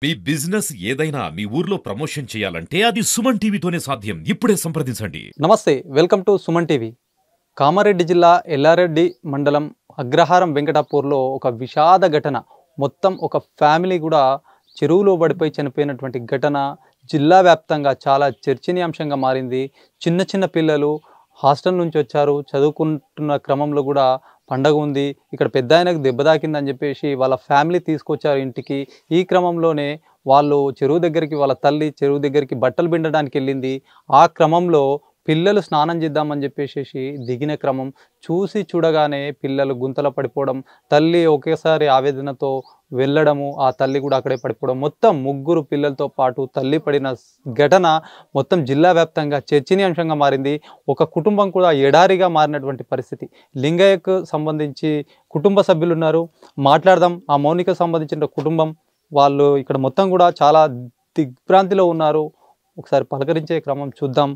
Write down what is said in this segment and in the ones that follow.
మీ business ఏదైనా మీ ఊర్లో promotion చేయాలంటే అది సుమన్ టీవీతోనే సాధ్యం. ఇప్పుడే సంప్రదించండి. నమస్తే, welcome to Suman TV. Kamareddy జిల్లా ఎల్లారెడ్డి మండలం అగ్రహారం వెంకటాపూర్లో ఒక విషాద ఘటన. మొత్తం ఒక ఫ్యామిలీ కూడా చెరువులో పడిపోయి చనిపోయినటువంటి ఘటన జిల్లా వ్యాప్తంగా చాలా చర్చనీయాంశంగా మారింది. చిన్న చిన్న పిల్లలు హాస్టల్ నుంచి వచ్చారు, చదువుకుంటున్న క్రమంలో కూడా పండగ ఉంది, ఇక్కడ పెద్ద ఆయనకు దెబ్బ తాకిందని చెప్పేసి వాళ్ళ ఫ్యామిలీ తీసుకొచ్చారు ఇంటికి. ఈ క్రమంలోనే వాళ్ళు చెరువు దగ్గరికి, వాళ్ళ తల్లి చెరువు దగ్గరికి బట్టలు పిండడానికి వెళ్ళింది. ఆ క్రమంలో పిల్లలు స్నానం చేద్దామని చెప్పేసి దిగిన క్రమం చూసి చూడగానే పిల్లలు గుంతలో పడిపోవడం, తల్లి ఒకేసారి ఆవేదనతో వెళ్ళడము, ఆ తల్లి కూడా అక్కడే పడిపోవడం, మొత్తం ముగ్గురు పిల్లలతో పాటు తల్లి పడిన ఘటన మొత్తం జిల్లా వ్యాప్తంగా చర్చనీయాంశంగా మారింది. ఒక కుటుంబం కూడా ఎడారిగా మారినటువంటి పరిస్థితి. లింగయ్యకు సంబంధించి కుటుంబ సభ్యులు ఉన్నారు, మాట్లాడదాం. ఆ మౌనికకు సంబంధించిన కుటుంబం వాళ్ళు ఇక్కడ మొత్తం కూడా చాలా దిగ్భ్రాంతిలో ఉన్నారు. ఒకసారి పలకరించే క్రమం చూద్దాం.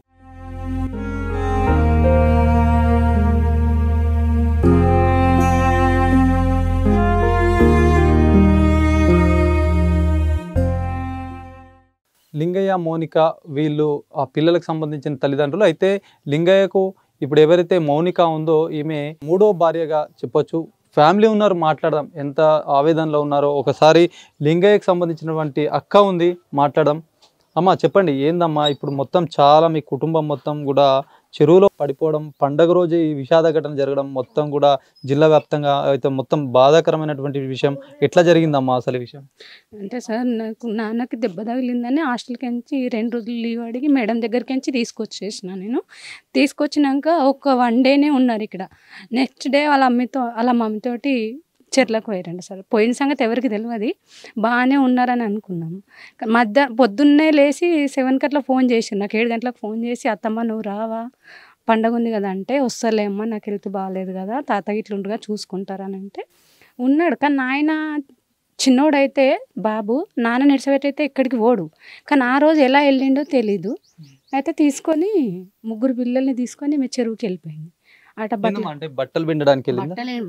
లింగయ్య, మౌనిక వీళ్ళు ఆ పిల్లలకు సంబంధించిన తల్లిదండ్రులు. అయితే లింగయ్యకు ఇప్పుడు ఎవరైతే మౌనిక ఉందో ఈమె మూడో భార్యగా చెప్పొచ్చు. ఫ్యామిలీ ఉన్నారు, మాట్లాడదాం ఎంత ఆవేదనలో ఉన్నారో. ఒకసారి లింగయ్యకు సంబంధించినటువంటి అక్క ఉంది, మాట్లాడదాం. అమ్మ చెప్పండి, ఏందమ్మా ఇప్పుడు మొత్తం చాలా మీ కుటుంబం మొత్తం కూడా చెరువులో పడిపోవడం, పండగ రోజు ఈ విషాద ఘటన జరగడం మొత్తం కూడా జిల్లా వ్యాప్తంగా అయితే మొత్తం బాధాకరమైనటువంటి విషయం. ఎట్లా జరిగిందమ్మా అసలు ఈ విషయం? అంటే సార్, నాన్నకి దెబ్బ తగిలిందని హాస్టల్కి నుంచి 2 రోజులు లీవ్ అడిగి మేడం దగ్గరికి నుంచి తీసుకొచ్చేసిన. నేను తీసుకొచ్చినాక ఒక 1 డేనే ఉన్నారు ఇక్కడ. నెక్స్ట్ డే వాళ్ళ మమ్మీతోటి చెర్లకు పోయారండి సార్. పోయిన సంగతి ఎవరికి తెలియదు, బాగానే ఉన్నారని అనుకున్నాము. పొద్దున్నే లేచి 7కి అట్లా ఫోన్ చేసి, నాకు 7 గంటలకు ఫోన్ చేసి, అత్తమ్మ నువ్వు రావా, పండగ ఉంది కదా అంటే, వస్తలేమ్మా నాకు హెల్త్ బాగాలేదు కదా, తాతయ్య ఇట్లుండగా చూసుకుంటారని అంటే ఉన్నాడు. కానీ నాయన చిన్నోడైతే బాబు నాన్న నిడిచిపెట్టయితే ఎక్కడికి పోడు. కానీ ఆ రోజు ఎలా వెళ్ళిండో తెలీదు. అయితే తీసుకొని 3 పిల్లల్ని తీసుకొని మీ చెరువుకి వెళ్ళిపోయింది. అట బట్టలు పిండడానికి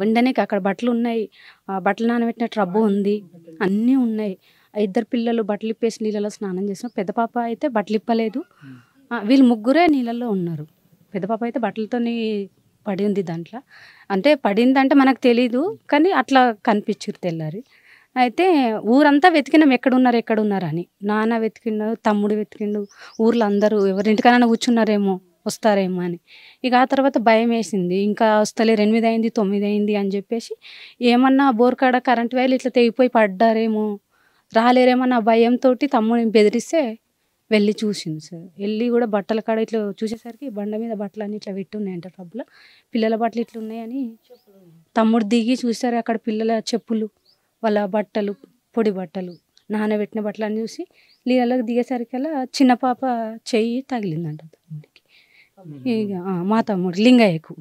పిండడానికి అక్కడ బట్టలు ఉన్నాయి, బట్టలు నానబెట్టిన ట్రబ్బు ఉంది, అన్నీ ఉన్నాయి. 2 పిల్లలు బట్టలు ఇప్పేసి నీళ్ళలో స్నానం చేసిన. పెద్ద పాప అయితే బట్టలు ఇప్పలేదు. వీళ్ళు 3 నీళ్ళల్లో ఉన్నారు. పెద్ద పాప అయితే బట్టలతోని పడింది దాంట్లో. అంటే పడిందంటే మనకు తెలీదు, కానీ అట్లా కనిపించారు తెల్లారి. అయితే ఊరంతా వెతికినాం ఎక్కడున్నారు అని. నాన్న వెతికిండు, తమ్ముడు వెతికిండు, ఊర్లో అందరూ ఎవరింటికైనా కూర్చున్నారేమో, వస్తారేమో అని. ఇక ఆ తర్వాత భయం వేసింది, ఇంకా వస్తలేరు, 8 అయింది 9 అయింది అని చెప్పేసి ఏమన్నా బోర్కాడ కరెంట్ వైర్లు ఇట్లా తెగిపోయి పడ్డారేమో, రాలేరేమో నా భయంతో తమ్ముడిని బెదిరిస్తే వెళ్ళి చూసింది సార్. వెళ్ళి కూడా బట్టల కాడ ఇట్లా చూసేసరికి బండ మీద బట్టలు అన్నీ ఇట్లా పెట్టి ఉన్నాయంట డబ్బులు. పిల్లల బట్టలు ఇట్లా ఉన్నాయని తమ్ముడు దిగి చూసారు. అక్కడ పిల్లల చెప్పులు, వాళ్ళ బట్టలు, పొడి బట్టలు, నానబెట్టిన బట్టలు అని చూసి నీళ్ళకి దిగేసరికల్లా చిన్న పాప చెయ్యి తగిలిందంట తమ్ముడికి. ఇక మా తమ్ముడు లింగయ్యకు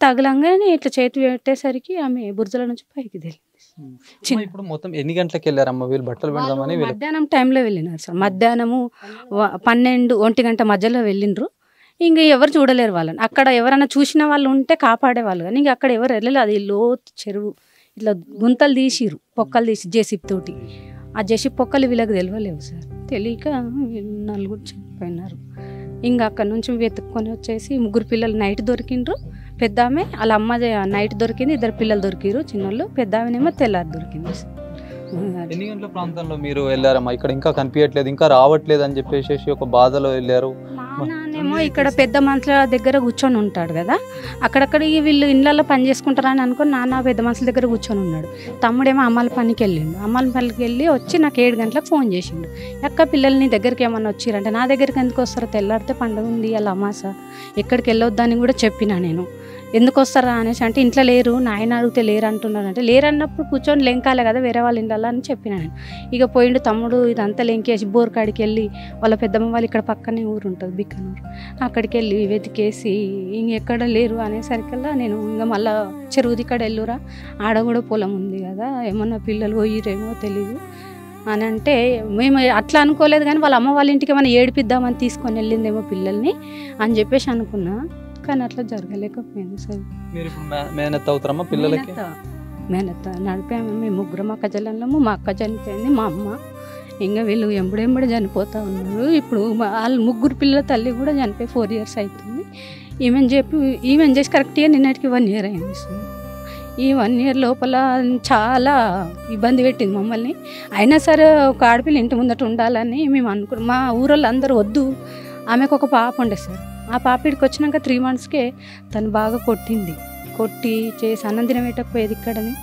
తగలంగానే ఇట్లా చేతి పెట్టేసరికి ఆమె బురదల నుంచి పైకి తెలింది. ఇప్పుడు మొత్తం ఎన్ని గంటలకు వెళ్ళారమ్మ వీళ్ళు బట్టలు పెడదామని? మధ్యాహ్నం టైంలో వెళ్ళినారు సార్. మధ్యాహ్నము 12, 1 గంట మధ్యలో వెళ్ళిండ్రు. ఇంకా ఎవరు చూడలేరు వాళ్ళని. అక్కడ ఎవరైనా చూసిన వాళ్ళు ఉంటే కాపాడేవాళ్ళు, కానీ ఇంకా అక్కడ ఎవరు వెళ్ళలేదు. అది లోతు చెరువు, ఇట్లా గుంతలు తీసిరు, పొక్కలు తీసి జేసీబీ తోటి. ఆ జేసీబీ పొక్కలు వీళ్ళకి తెలియలేవు సార్. తెలియక 4 చనిపోయినారు. ఇంకా అక్కడ నుంచి వెతుక్కొని వచ్చేసి 3 పిల్లలు నైట్ దొరికిండ్రు. పెద్ద ఆమె వాళ్ళ అమ్మ నైట్ దొరికింది, 2 పిల్లలు దొరికిరు చిన్నోళ్ళు. పెద్ద ఆమెనేమో తెల్లారి దొరికింది. ఎన్ని గంటల ప్రాంతంలో మీరు వెళ్ళారమ్మా? ఇక్కడ ఇంకా కనిపించట్లేదు, ఇంకా రావట్లేదు అని చెప్పేసి ఒక బాధలో వెళ్ళారు. నాన్నేమో ఇక్కడ పెద్ద మనుషుల దగ్గర కూర్చొని ఉంటాడు కదా, అక్కడక్కడ వీళ్ళు ఇళ్ళల్లో పని చేసుకుంటారని అనుకుని నాన్న పెద్ద మనుషుల దగ్గర కూర్చొని ఉన్నాడు. తమ్ముడేమో అమ్మాల పనికి వెళ్ళిండు. అమ్మాల పనికి వెళ్ళి వచ్చి నాకు 7 గంటలకు ఫోన్ చేసిండు. ఎక్క పిల్లల్ని దగ్గరికి ఏమన్నా వచ్చిరంటే, నా దగ్గరికి ఎందుకు వస్తారో, తెల్లారితే పండుగ ఉంది అలా అమాస, ఎక్కడికి వెళ్ళొద్దని కూడా చెప్పినా నేను. ఎందుకు వస్తారా అనేసి అంటే, ఇంట్లో లేరు, నాయన అడిగితే లేరు అంటున్నారు. అంటే లేరు అన్నప్పుడు కూర్చొని లెంకాలే కదా వేరే వాళ్ళ ఇంట్లో అని చెప్పిన నేను. ఇక పోయిండు తమ్ముడు, ఇదంతా లెంకేసి బోర్కాడికి వెళ్ళి వాళ్ళ పెద్దమ్మ వాళ్ళు ఇక్కడ పక్కనే ఊరు ఉంటుంది బిక్కనూరు, అక్కడికి వెళ్ళి వెతికేసి ఇంకెక్కడ లేరు అనేసరికల్లా నేను ఇంకా మళ్ళీ చెరువుది ఇక్కడ వెళ్ళురా, ఆడ కూడా పొలం ఉంది కదా, ఏమన్నా పిల్లలు పోయిరేమో తెలీదు అని అంటే, మేము అట్లా అనుకోలేదు. కానీ వాళ్ళ అమ్మ వాళ్ళ ఇంటికి ఏమైనా ఏడిపిద్దామని తీసుకొని వెళ్ళిందేమో పిల్లల్ని అని చెప్పేసి అనుకున్నా. కానీ అట్లా జరగలేకపోయింది సార్. మీరు ఇప్పుడు మేనత్త అవుతారమ్మా పిల్లలకి? మేనత్త నడిపాము. మేము 3 అక్క చెల్లెళ్ళము. మా అక్క చనిపోయింది, మా అమ్మ ఇంకా వీళ్ళు ఎంబడెంబడి చనిపోతూ ఉన్నారు. ఇప్పుడు వాళ్ళ ముగ్గురు పిల్లల తల్లి కూడా చనిపోయి 4 years అవుతుంది. ఈమెన్ చేసి కరెక్ట్గా నిన్నటికి 1 year అయింది సార్. ఈ 1 year లోపల చాలా ఇబ్బంది పెట్టింది మమ్మల్ని. అయినా సరే ఒక ఆడపిల్ల ఇంటి ముందట ఉండాలని మేము అనుకున్నాం. మా ఊరోళ్ళు అందరూ వద్దు, ఆమెకు ఒక పాప ఉండే సార్. ఆ పాప ఇక్కడికి వచ్చినాక 3 monthsకే తను బాగా కొట్టి చేసి అన్నం తినబెట్టకపోయేది ఇక్కడని.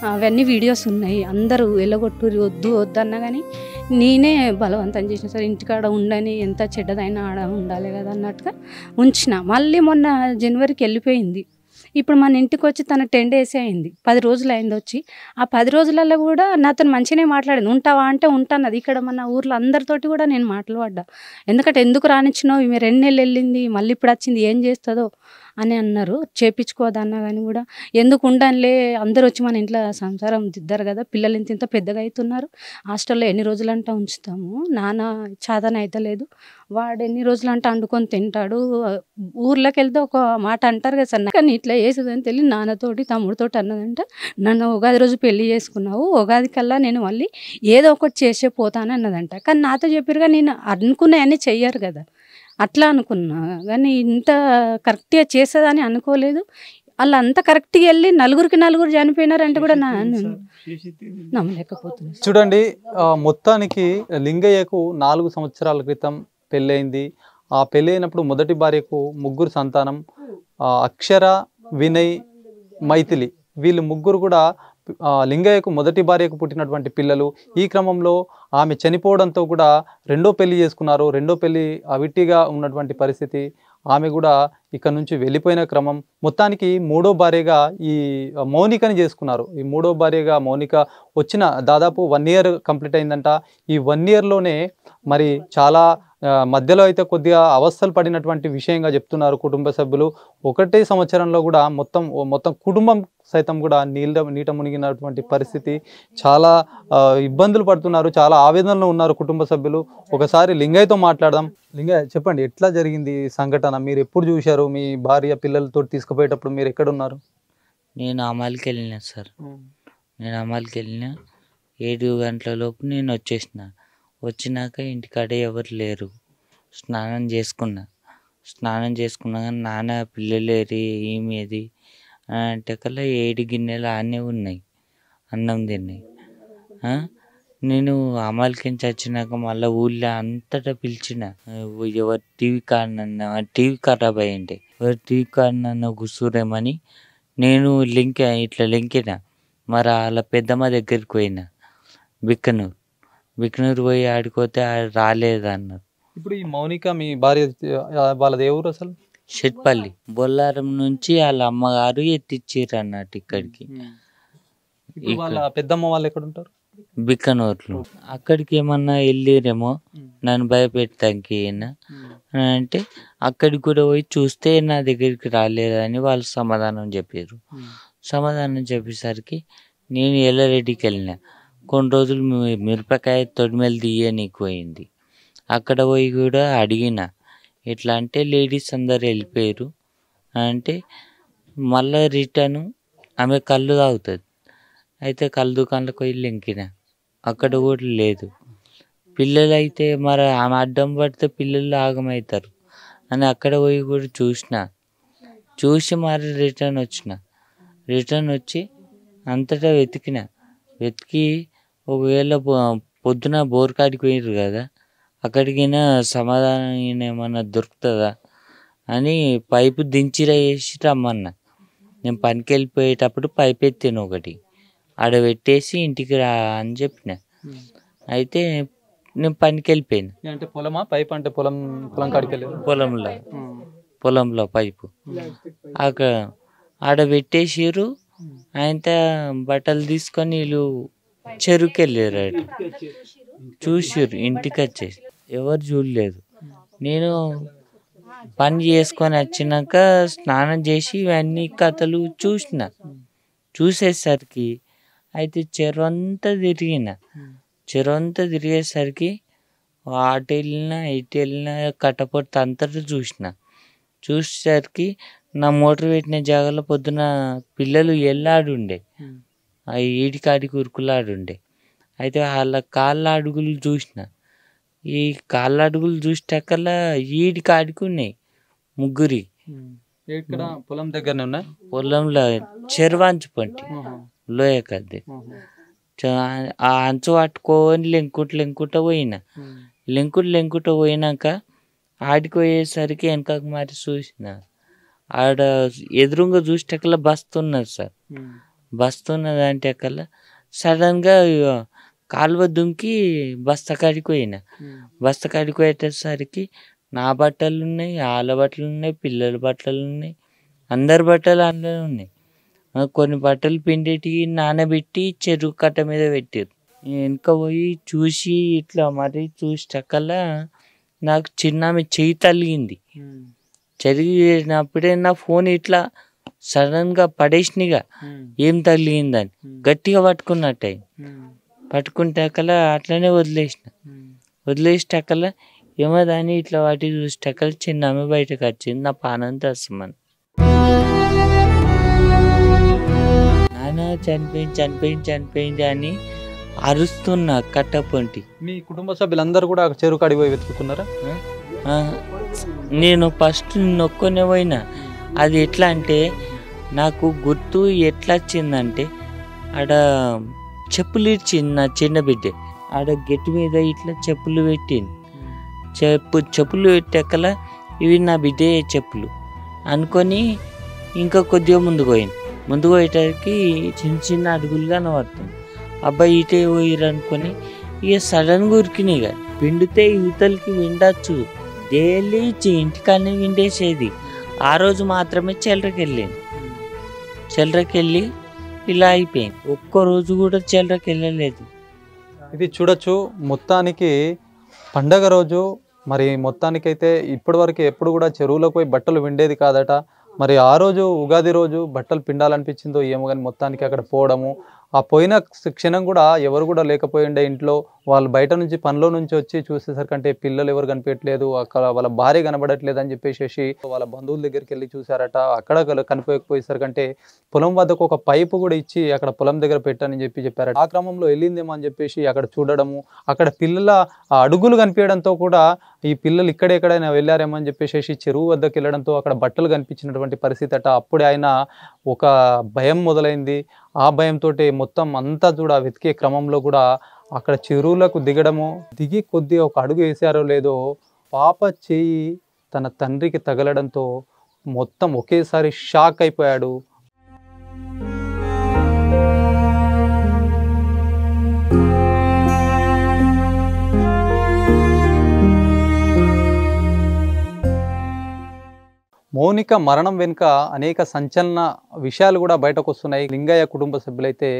అవన్నీ వీడియోస్ ఉన్నాయి. అందరూ వెళ్ళగొట్టురి వద్దు అన్నా కానీ నేనే బలవంతం చేసిన సార్. ఇంటికాడ ఉండని, ఎంత చెడ్డదైనా ఆడ ఉండాలి కదా అన్నట్టుగా ఉంచిన. మళ్ళీ మొన్న జనవరికి వెళ్ళిపోయింది. ఇప్పుడు మన ఇంటికి వచ్చి తన 10 days అయింది, 10 రోజులు అయింది వచ్చి. ఆ 10 రోజులలో కూడా నాతో మంచిగానే మాట్లాడింది. ఉంటావా అంటే ఉంటానది. ఇక్కడ మన ఊర్లో అందరితోటి కూడా నేను మాట్లాడ్డా. ఎందుకంటే ఎందుకు రానిచ్చినావు, ఈమె 2 నెలలు వెళ్ళింది, మళ్ళీ ఇప్పుడు వచ్చింది, ఏం చేస్తుందో అని అన్నారు. చేపించుకోదన్నా కానీ కూడా ఎందుకు ఉండనులే, అందరూ వచ్చి మన ఇంట్లో సంసారం దిద్దరు కదా, పిల్లలు ఇంత పెద్దగా అవుతున్నారు, హాస్టల్లో ఎన్ని రోజులంటా ఉంచుతాము, నాన్న చాదన అవుతలేదు, వాడు ఎన్ని రోజులంటే వండుకొని తింటాడు. ఊర్లోకి వెళ్తే ఒక మాట అంటారు కదా సార్, కానీ ఇట్లా వేసేదని తెలియ నాన్నతోటి తమ్ముడితోటి అన్నదంట, నన్ను ఉగాది రోజు పెళ్లి చేసుకున్నావు, ఉగాది కల్లా నేను మళ్ళీ ఏదో ఒకటి చేసే పోతాను అన్నదంట. కానీ నాతో చెప్పారుగా, నేను అనుకున్నాయన్నీ చెయ్యరు కదా, అట్లా అనుకున్నా. కానీ ఇంత కరెక్ట్గా చేసేదని అనుకోలేదు. వాళ్ళు అంత కరెక్ట్గా వెళ్ళి నలుగురికి చనిపోయినారంటే కూడా నమ్మలేకపోతున్నారు. చూడండి, మొత్తానికి లింగయ్యకు 4 సంవత్సరాల క్రితం పెళ్ళయింది. ఆ పెళ్ళైనప్పుడు మొదటి భార్యకు 3 సంతానం, అక్షర, వినయ్, మైథిలి. వీళ్ళు ముగ్గురు కూడా లింగయ్యకు మొదటి భార్యకు పుట్టినటువంటి పిల్లలు. ఈ క్రమంలో ఆమె చనిపోవడంతో కూడా రెండో పెళ్లి చేసుకున్నారు. రెండో పెళ్లి అవిటిగా ఉన్నటువంటి పరిస్థితి. ఆమె కూడా ఇక్కడ నుంచి వెళ్ళిపోయిన క్రమం. మొత్తానికి 3వ భార్యగా ఈ మౌనికని చేసుకున్నారు. ఈ 3వ భార్యగా మౌనిక వచ్చిన దాదాపు 1 year కంప్లీట్ అయిందంట. ఈ 1 yearలోనే మరి చాలా మధ్యలో అయితే కొద్దిగా అవస్థలు పడినటువంటి విషయంగా చెప్తున్నారు కుటుంబ సభ్యులు. 1 సంవత్సరంలో కూడా మొత్తం కుటుంబం సైతం కూడా నీట మునిగినటువంటి పరిస్థితి. చాలా ఇబ్బందులు పడుతున్నారు, చాలా ఆవేదనలో ఉన్నారు కుటుంబ సభ్యులు. ఒకసారి లింగయ్యతో మాట్లాడదాం. లింగయ్య, చెప్పండి, ఎట్లా జరిగింది ఈ సంఘటన? మీరు ఎప్పుడు చూశారు? మీ భార్య పిల్లలతో తీసుకుపోయేటప్పుడు మీరు ఎక్కడున్నారు? నేను అమలుకి వెళ్ళిన సార్. నేను అమలుకి వెళ్ళిన 7 గంటల లోపు నేను వచ్చినాక ఇంటికాడ ఎవరు లేరు. స్నానం చేసుకున్నా కానీ నాన్న పిల్లలేరి ఏమేది అంటే కల్లా 7 గిన్నెలు ఆనే ఉన్నాయి, అన్నం తిన్నాయి. నేను అమలుకించి వచ్చినాక మళ్ళీ ఊళ్ళో అంతటా పిలిచిన, ఎవరు టీవీ కాడనన్నా, టీవీ ఖరాబ్ అయ్యింటే ఎవరు టీవీ కాడనన్నా కూర్చురేమని నేను ఇట్లా లింకిన. మరి వాళ్ళ పెద్దమ్మ దగ్గరికి పోయినా, బిక్కనూరు పోయి ఆడుకోతే రాలేదన్నారు. ఇప్పుడు ఈ మౌనిక మీ భార్య వాళ్ళది ఏ ఊరు అసలు? షెట్పల్లి. బొల్లారం నుంచి వాళ్ళ అమ్మగారు ఎత్తిచ్చిర్రు అన్నట్టు ఇక్కడికి. వాళ్ళ పెద్దమ్మ వాళ్ళు ఎక్కడ ఉంటారు? బిక్కనూరులో. అక్కడికి ఏమన్నా వెళ్ళిరేమో నన్ను భయపెట్టడానికి అంటే అక్కడికి కూడా పోయి చూస్తే నా దగ్గరికి రాలేదని వాళ్ళు సమాధానం చెప్పారు. సమాధానం చెప్పేసరికి నేను ఎల్లారెడ్డికి వెళ్ళిన. కొన్ని రోజులు మిరపకాయ తొడిమెలు తీయనీకి పోయింది. అక్కడ పోయి కూడా అడిగిన, ఎట్లా అంటే లేడీస్ అందరు వెళ్ళిపోయారు అంటే మళ్ళీ రిటర్న్ ఆమె కళ్ళు తాగుతుంది. అయితే కళ్ళు దుకాణంలోకి పోయి లింకిన, అక్కడ కూడా లేదు. పిల్లలు అయితే మరి ఆమె అడ్డం పడితే పిల్లలు ఆగమవుతారు అని అక్కడ పోయి కూడా చూసి మరి రిటర్న్ వచ్చి అంతటా వెతికి ఒకవేళ పొద్దున బోర్కాడికి పోయిర్రు కదా, అక్కడికి సమాధానం ఏమన్నా దొరుకుతుందా అని పైపు దించిరేసి రమ్మన్నా. నేను పనికి వెళ్ళిపోయేటప్పుడు పైపు ఎత్తాను ఒకటి, ఆడ పెట్టేసి ఇంటికి రా అని చెప్పిన. అయితే నేను పనికి వెళ్ళిపోయాను. అంటే పొలమా? పైప్ అంటే పొలం కాడికి వెళ్ళి పొలంలో పైపు అక్కడ ఆడ పెట్టేసిర్రు. ఆయన బట్టలు తీసుకొని వీళ్ళు చెరువుకి వెళ్ళారు. చూసిర్రు, ఇంటికి వచ్చేసి ఎవరు చూడలేదు. నేను పని చేసుకొని వచ్చినాక స్నానం చేసి ఇవన్నీ కథలు చూసేసరికి అయితే చెరువు అంతా తిరిగేసరికి అటు వెళ్ళినా ఇటు వెళ్ళినా కట్టపొట్టు అంతటా చూసేసరికి నా మోటార్ పెట్టిన జాగాలో పొద్దున పిల్లలు ఎల్లాడుండే, ఆ ఈడికాడికి ఉరుకులాడుండే. అయితే వాళ్ళ కాళ్ళ అడుగులు చూసిన. ఈ కాళ్ళ అడుగులు చూసేటకల్లా ఈడి కాడికి ఉన్నాయి ముగ్గురి. ఇక్కడ పొలం దగ్గరనే ఉన్నా పొలంలో చెరువాంచు పంటి లోయ కద్ది ఆ అంచు పట్టుకొని లెంకుట పోయినా. లెంకుట పోయినాక ఆడికి పోయేసరికి వెనకకు మరి చూసిన. ఆడ ఎదురుగా చూసేటకల్లా బస్తున్నది సార్. బస్తున్నది అంటే అక్కల సడన్గా కాలువ దుంకి బస్తకాడికి పోయినా. బస్తకాడికి పోయేసరికి నా బట్టలు ఉన్నాయి, వాళ్ళ బట్టలు ఉన్నాయి, పిల్లల బట్టలు ఉన్నాయి, అందరి బట్టలు అందులో ఉన్నాయి. కొన్ని బట్టలు పిండిటికి నానబెట్టి చెరువు కట్ట మీద పెట్టారు. వెనక పోయి చూసి ఇట్లా మరి చూసేటకల్లా నాకు చిన్న చెయ్యి తలిగింది. జరిగినప్పుడే నా ఫోన్ ఇట్లా సడన్గా పడేసినగా ఏం తగిలిందని గట్టిగా పట్టుకున్నట్టు పట్టుకుంటాకల్లా అట్లనే వదిలేసేటకల్లా ఏమో దాన్ని ఇట్లా వాటి చూసేటకల్లా చిన్న ఆమె బయటకు వచ్చింది. నా పానం తస్సమని. నాన్న చనిపోయింది అని అరుస్తున్నా కట్టపొంటి. మీ కుటుంబ సభ్యులందరూ కూడా చెరువు కాడికి పోయి వెతుకుతున్నారా? నేను ఫస్ట్ నొక్కునే పోయినా. అది ఎట్లా అంటే నాకు గుర్తు ఎట్లా వచ్చిందంటే ఆడ చెప్పులు ఇచ్చింది నా చిన్న బిడ్డ. ఆడ గట్టి మీద ఇట్లా చెప్పులు పెట్టింది. చెప్పులు పెట్టాకలా ఇవి నా బిడ్డే చెప్పులు అనుకొని ఇంకా కొద్దిగా ముందుకు పోయేటరికి చిన్న అడుగులు కనబడుతుంది. అబ్బాయి ఇటే పోయిరు అనుకొని ఇక సడన్గా ఉరికినాయి. ఇక పిండితే యువతలకి విండొచ్చు, డైలీ ఇంటికాడనే విండేసేది. ఆ రోజు మాత్రమే చెల్లరకెళ్ళి ఇలా అయిపోయింది. ఒక్కరోజు కూడా చెల్లరకెళ్ళలేదు. ఇది చూడొచ్చు. మొత్తానికి పండగ రోజు మరి మొత్తానికైతే ఇప్పటివరకు ఎప్పుడు కూడా చెరువులోకి పోయి బట్టలు విండేది కాదట. మరి ఆ రోజు ఉగాది రోజు బట్టలు పిండాలనిపించిందో ఏమో కానీ మొత్తానికి అక్కడ పోవడము, ఆ పోయిన క్షణం కూడా ఎవరు కూడా లేకపోయిండే ఇంట్లో. వాళ్ళు బయట నుంచి పనిలో నుంచి వచ్చి చూసేసరికంటే పిల్లలు ఎవరు కనిపించట్లేదు, అక్కడ వాళ్ళ భార్య కనబడట్లేదు అని చెప్పేసి వాళ్ళ బంధువుల దగ్గరికి వెళ్ళి చూసారట. అక్కడ కనిపించకపోయేసరికంటే పొలం వద్దకు ఒక పైపు కూడా ఇచ్చి అక్కడ పొలం దగ్గర పెట్టని చెప్పారట. ఆ క్రమంలో వెళ్ళిందేమో అని చెప్పేసి అక్కడ చూడడము, అక్కడ పిల్లల అడుగులు కనిపించడంతో కూడా ఈ పిల్లలు ఎక్కడైనా వెళ్ళారేమో అని చెప్పేసి చెరువు వద్దకు వెళ్ళడంతో అక్కడ బట్టలు కనిపించినటువంటి పరిస్థితి అట. అప్పుడే ఆయన ఒక భయం మొదలైంది. ఆ భయంతో మొత్తం అంతా కూడా వెతికే క్రమంలో కూడా అక్కడ చెరువులకు దిగి కొద్దిగా ఒక అడుగు వేసారో లేదో పాప చెయ్యి తన తండ్రికి తగలడంతో మొత్తం ఒకేసారి షాక్ అయిపోయాడు. మౌనిక మరణం వెనుక అనేక సంచలన విషయాలు కూడా బయటకు వస్తున్నాయి. లింగయ్య కుటుంబ సభ్యులైతే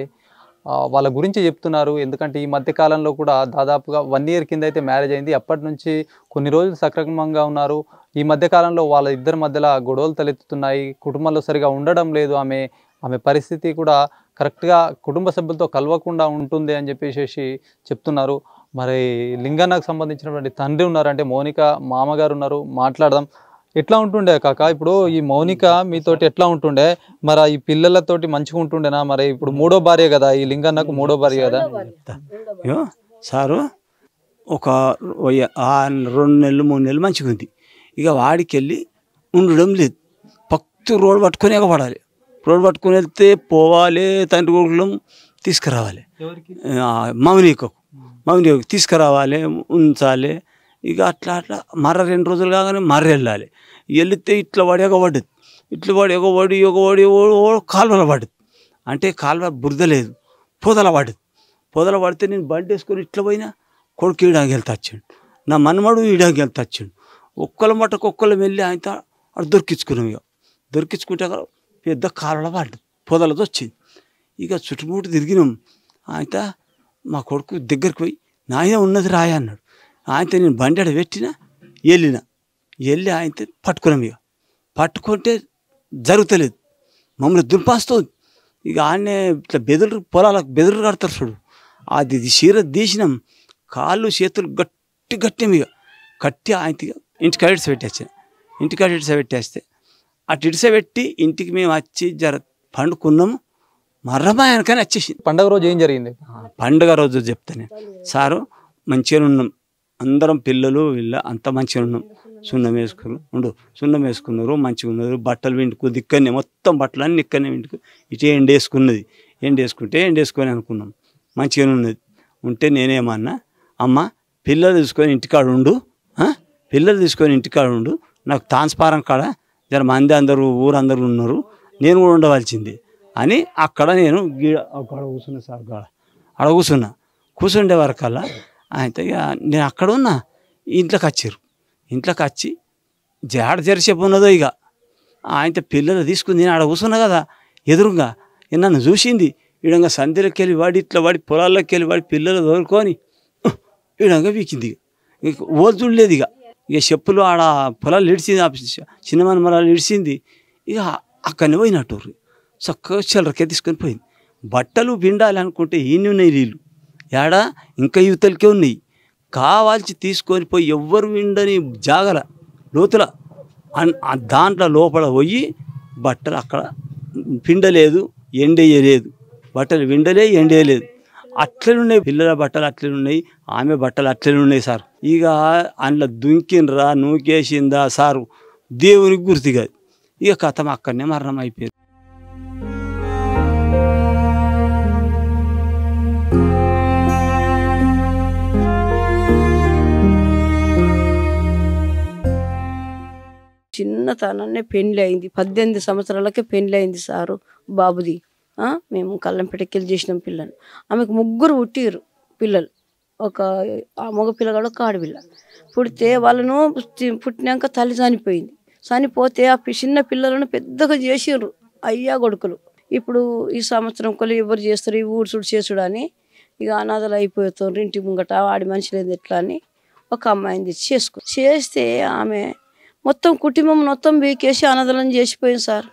వాళ్ళ గురించి చెప్తున్నారు. ఎందుకంటే ఈ మధ్య కాలంలో కూడా దాదాపుగా 1 year కింద అయితే మ్యారేజ్ అయింది. అప్పటి నుంచి కొన్ని రోజులు సక్రమంగా ఉన్నారు. ఈ మధ్య కాలంలో వాళ్ళ ఇద్దరి మధ్యలో గొడవలు తలెత్తుతున్నాయి. కుటుంబంలో సరిగా ఉండడం లేదు. ఆమె పరిస్థితి కూడా కరెక్ట్గా కుటుంబ సభ్యులతో కలవకుండా ఉంటుంది అని చెప్పేసి చెప్తున్నారు. మరి లింగన్నకు సంబంధించినటువంటి తండ్రి ఉన్నారు, అంటే మౌనిక మామగారు ఉన్నారు. మాట్లాడదాం. ఎట్లా ఉంటుండే కాక ఇప్పుడు ఈ మౌనిక మీతోటి ఎట్లా ఉంటుండే? మరి ఈ పిల్లలతోటి మంచిగా ఉంటుండేనా? మరి ఇప్పుడు 3వ భార్య కదా, ఈ లింగన్నకు 3వ భార్య కదా. సారు ఒక 2 నెలలు 3 నెలలు మంచిగా ఉంది. ఇక వాడికి వెళ్ళి ఉండడం లేదు. పక్తు రోడ్డు పట్టుకొని ఎగపడాలి. రోడ్డు పట్టుకొని వెళ్తే పోవాలి, తండ్రి కొడుకులం తీసుకురావాలి. మమ్మీకి తీసుకురావాలి, ఉంచాలి. ఇక అట్లా 2 రోజులు కాగానే వెళ్ళాలి. వెళితే ఇట్లా పడి ఎగబడి కాలువలో పడ్డది. అంటే కాలువ బురద లేదు, పొదల పడితే నేను బండి వేసుకొని ఇట్లా పోయినా కొడుకు ఈడాకి వెళ్తా వచ్చాడు, నా మనమడు ఈడాకి వెళ్తా వచ్చాడు. ఒక్కళ్ళం వెళ్ళి ఆయన అటు దొరికించుకున్నాం. ఇక దొరికించుకుంటే పెద్ద కాలువలో పడ్డది, పొదలతో వచ్చింది. ఇక చుట్టుముట్టు తిరిగినాం. ఆయన మా కొడుకు దగ్గరికి పోయి నాయన ఉన్నది రాయ అన్నాడు. ఆయనతో నేను బండి ఆడ పెట్టినా వెళ్ళి ఆయనతో పట్టుకున్నాం. ఇక పట్టుకుంటే జరుగుతలేదు, మమ్మల్ని దుర్పాస్తుంది. ఇక ఆయనే ఇట్లా పొలాలకు బెదురు కడతారు చూడు, అది చీర తీసినాం. కాళ్ళు చేతులు గట్టి ఇక కట్టి ఆయన ఇంటికాడ ఇడిస పెట్టేస్తే అటు ఇడిస పెట్టి ఇంటికి మేము వచ్చి పండుకున్నాము. మర్రమా వెనకనే వచ్చేసింది. పండగ రోజు ఏం జరిగింది? పండుగ రోజు చెప్తానే సారు మంచిగా ఉన్నాం అందరం పిల్లలు వీళ్ళ అంతా మంచిగా ఉన్నాం. సున్నం వేసుకున్నారు మంచిగా ఉన్నారు. బట్టలు వింటుకు దిక్కనే మొత్తం బట్టలన్నీ ఇక్కడనే వింటుకు ఇటే ఎండేసుకొని అనుకున్నాం మంచిగానే ఉన్నది. ఉంటే నేనేమన్నా అమ్మ పిల్లలు తీసుకొని ఇంటికాడ ఉండు నాకు ట్రాన్స్ఫారం కాడ జర మంది అందరూ ఊరందరూ ఉన్నారు నేను కూడా ఉండవలసింది అని అక్కడ నేను అక్కడ కూర్చున్నా సార్ అక్కడ కూర్చుండే వరకల్లా అయితే ఇక నేను అక్కడ ఉన్నా. ఇంట్లోకి వచ్చి జాడ జరిసేపు ఉన్నదో ఇక ఆయన పిల్లలు తీసుకుని నేను ఆడ కూర్చున్నా కదా ఎదురుగా నన్ను చూసింది. ఈడంగా సంధ్యలోకి వెళ్ళి వాడి ఇట్లా వాడి పొలాల్లోకి వెళ్ళి వాడి పిల్లలు తోలుకొని ఈడంగా వీకింది. ఇక ఓలు చూడలేదు. ఇక చెప్పులు ఆడ పొలాలు ఇడిచింది చిన్నమని పొలాలు ఇడిచింది. ఇక అక్కడనే పోయినట్టు చక్కగా చిల్లరకే తీసుకొని పోయింది. బట్టలు పిండాలి అనుకుంటే ఈయన ఉన్నాయి నీళ్ళు ఏడా ఇంకా యువతలకే ఉన్నాయి. కావాల్సి తీసుకొని పోయి ఎవ్వరు విండని జాగల లోతుల దాంట్లో లోపల పోయి బట్టలు అక్కడ పిండలేదు ఎండేయలేదు. బట్టలు విండలే ఎండేయలేదు. అట్లనే పిల్లల బట్టలు అట్లనే ఉన్నాయి ఆమె బట్టలు అట్లనే ఉన్నాయి సార్. ఇక అందులో దుంకినరా నూకేసిందా సారు దేవునికి గుర్తు కాదు. ఇక కథం అక్కడనే మరణం అయిపోయింది. చిన్నతనాన్నే పెళ్ళి అయింది. 18 సంవత్సరాలకే పెళ్ళి అయింది సారు బాబుది. మేము కల్లంపేటకెళ్ళి చేసినాం పిల్లని. ఆమెకు 3 పుట్టిరు పిల్లలు. ఒక మగ పిల్లగాడు ఒక ఆడపిల్ల. పుడితే వాళ్ళను పుట్టినాక తల్లి చనిపోతే ఆ చిన్న పిల్లలను పెద్దగా చేసిర్రు అయ్యా కొడుకులు. ఇప్పుడు ఈ సంవత్సరం కొలు ఎవరు చేస్తారు ఈ ఊడ్చుడు చేసుడు అని ఇక అనాథలు అయిపోతారు. ఇంటి ముంగట వాడి మనిషి లేదు ఎట్లా అని ఒక అమ్మాయిని చేస్తే ఆమె మొత్తం కుటుంబం మొత్తం బీకేసి అనాథలను చేసిపోయింది సార్.